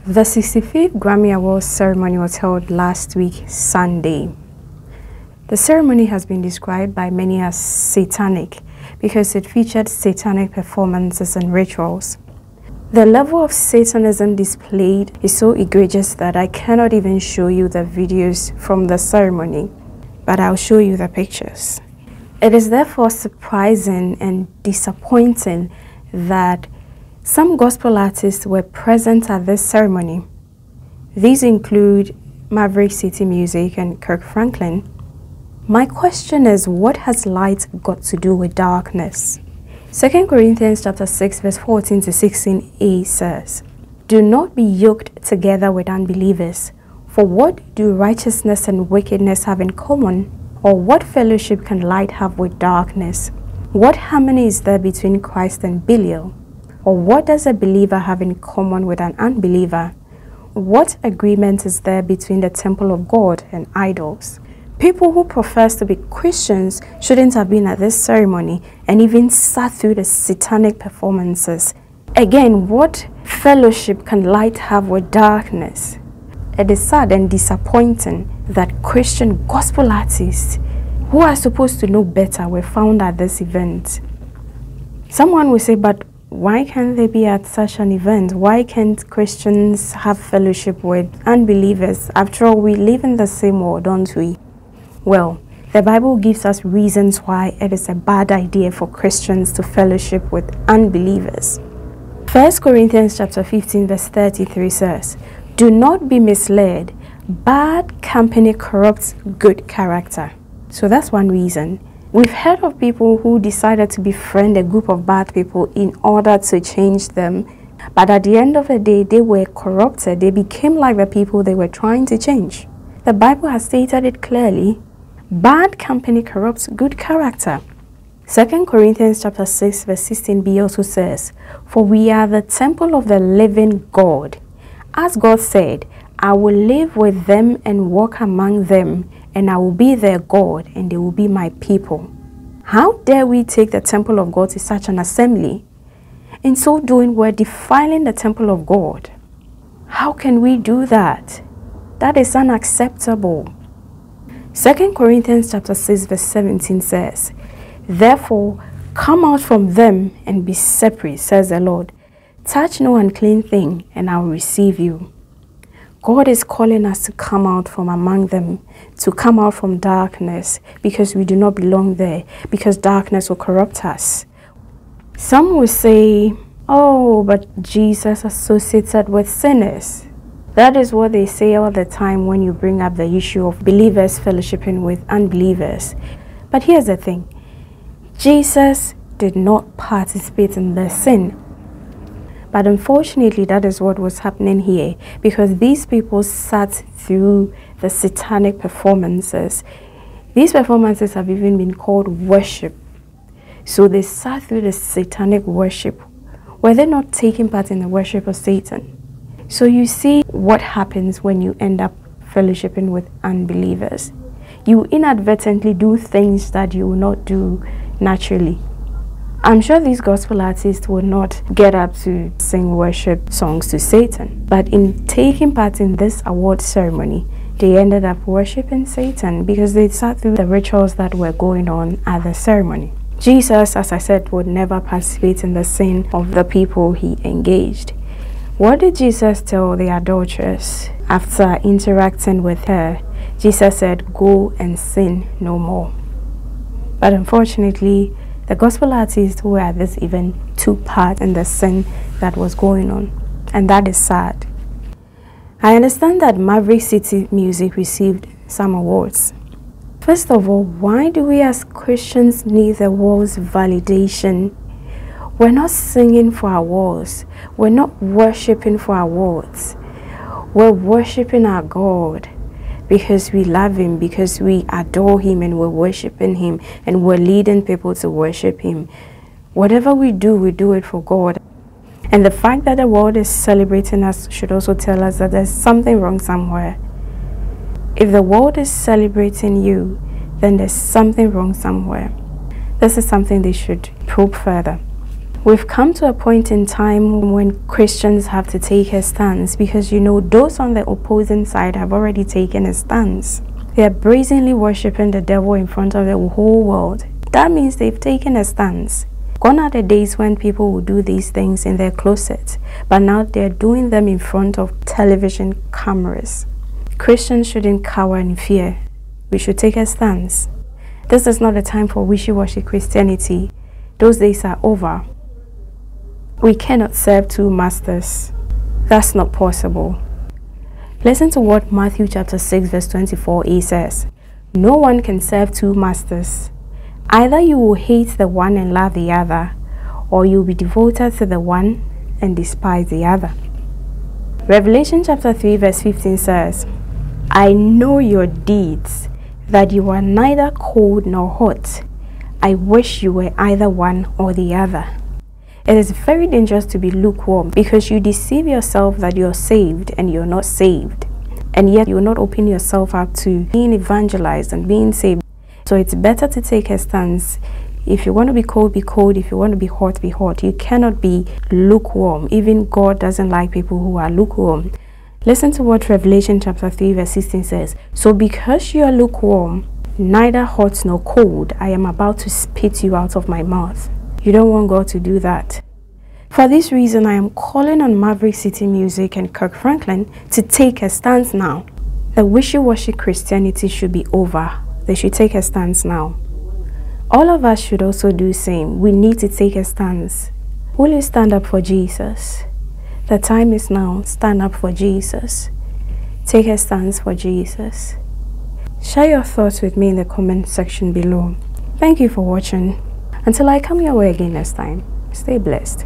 The 65th Grammy Awards ceremony was held last week, Sunday. The ceremony has been described by many as satanic because it featured satanic performances and rituals. The level of Satanism displayed is so egregious that I cannot even show you the videos from the ceremony, but I'll show you the pictures. It is therefore surprising and disappointing that some gospel artists were present at this ceremony. These include Maverick City Music and Kirk Franklin. My question is, what has light got to do with darkness? 2 Corinthians chapter 6 verse 14 to 16a says, "Do not be yoked together with unbelievers, for what do righteousness and wickedness have in common? Or what fellowship can light have with darkness? What harmony is there between Christ and Belial? Or what does a believer have in common with an unbeliever? What agreement is there between the temple of God and idols?" People who profess to be Christians shouldn't have been at this ceremony and even sat through the satanic performances. Again, what fellowship can light have with darkness? It is sad and disappointing that Christian gospel artists who are supposed to know better were found at this event. Someone will say, but why can't they be at such an event? Why can't Christians have fellowship with unbelievers? After all, we live in the same world, don't we? Well, the Bible gives us reasons why it is a bad idea for Christians to fellowship with unbelievers. 1 Corinthians chapter 15 verse 33 says, "Do not be misled. Bad company corrupts good character." So that's one reason. We've heard of people who decided to befriend a group of bad people in order to change them. But at the end of the day, they were corrupted. They became like the people they were trying to change. The Bible has stated it clearly. Bad company corrupts good character. 2 Corinthians chapter 6 verse 16b also says, "For we are the temple of the living God. As God said, I will live with them and walk among them, and I will be their God, and they will be my people." How dare we take the temple of God to such an assembly? In so doing, we're defiling the temple of God. How can we do that? That is unacceptable. 2 Corinthians chapter 6 verse 17 says, "Therefore, come out from them and be separate, says the Lord. Touch no unclean thing, and I will receive you." God is calling us to come out from among them, to come out from darkness, because we do not belong there, because darkness will corrupt us. Some will say, "Oh, but Jesus associated with sinners." That is what they say all the time when you bring up the issue of believers fellowshipping with unbelievers. But here's the thing. Jesus did not participate in their sin. But unfortunately, that is what was happening here, because these people sat through the satanic performances. These performances have even been called worship. So they sat through the satanic worship. Were they not taking part in the worship of Satan? So you see what happens when you end up fellowshipping with unbelievers. You inadvertently do things that you will not do naturally. I'm sure these gospel artists would not get up to sing worship songs to Satan. But in taking part in this award ceremony, they ended up worshiping Satan because they sat through the rituals that were going on at the ceremony. Jesus, as I said, would never participate in the sin of the people he engaged. What did Jesus tell the adulteress after interacting with her? Jesus said, "Go and sin no more." But unfortunately, the gospel artists who were at this event took part in the sin that was going on, and that is sad. I understand that Maverick City Music received some awards. First of all, why do we as Christians need the world's validation? We're not singing for awards. We're not worshiping for awards. We're worshiping our God because we love him, because we adore him, and we're worshiping him, and we're leading people to worship him. Whatever we do it for God. And the fact that the world is celebrating us should also tell us that there's something wrong somewhere. If the world is celebrating you, then there's something wrong somewhere. This is something they should probe further. We've come to a point in time when Christians have to take a stance, because those on the opposing side have already taken a stance. They are brazenly worshipping the devil in front of the whole world. That means they've taken a stance. Gone are the days when people would do these things in their closet, but now they're doing them in front of television cameras. Christians shouldn't cower in fear. We should take a stance. This is not a time for wishy-washy Christianity. Those days are over. We cannot serve two masters. That's not possible. Listen to what Matthew chapter 6 verse 24a says. No one can serve two masters. Either you will hate the one and love the other, or you will be devoted to the one and despise the other. Revelation chapter 3 verse 15 says, I know your deeds, that you are neither cold nor hot. I wish you were either one or the other. It is very dangerous to be lukewarm, because you deceive yourself that you're saved and you're not saved. And yet you're not opening yourself up to being evangelized and being saved. So it's better to take a stance. If you want to be cold, be cold. If you want to be hot, be hot. You cannot be lukewarm. Even God doesn't like people who are lukewarm. Listen to what Revelation chapter 3 verse 16 says. So because you are lukewarm, neither hot nor cold, I am about to spit you out of my mouth. You don't want God to do that. For this reason, I am calling on Maverick City Music and Kirk Franklin to take a stance now. The wishy-washy Christianity should be over. They should take a stance now. All of us should also do the same. We need to take a stance. Will you stand up for Jesus? The time is now. Stand up for Jesus. Take a stance for Jesus. Share your thoughts with me in the comment section below. Thank you for watching. Until I come your way again next time, stay blessed.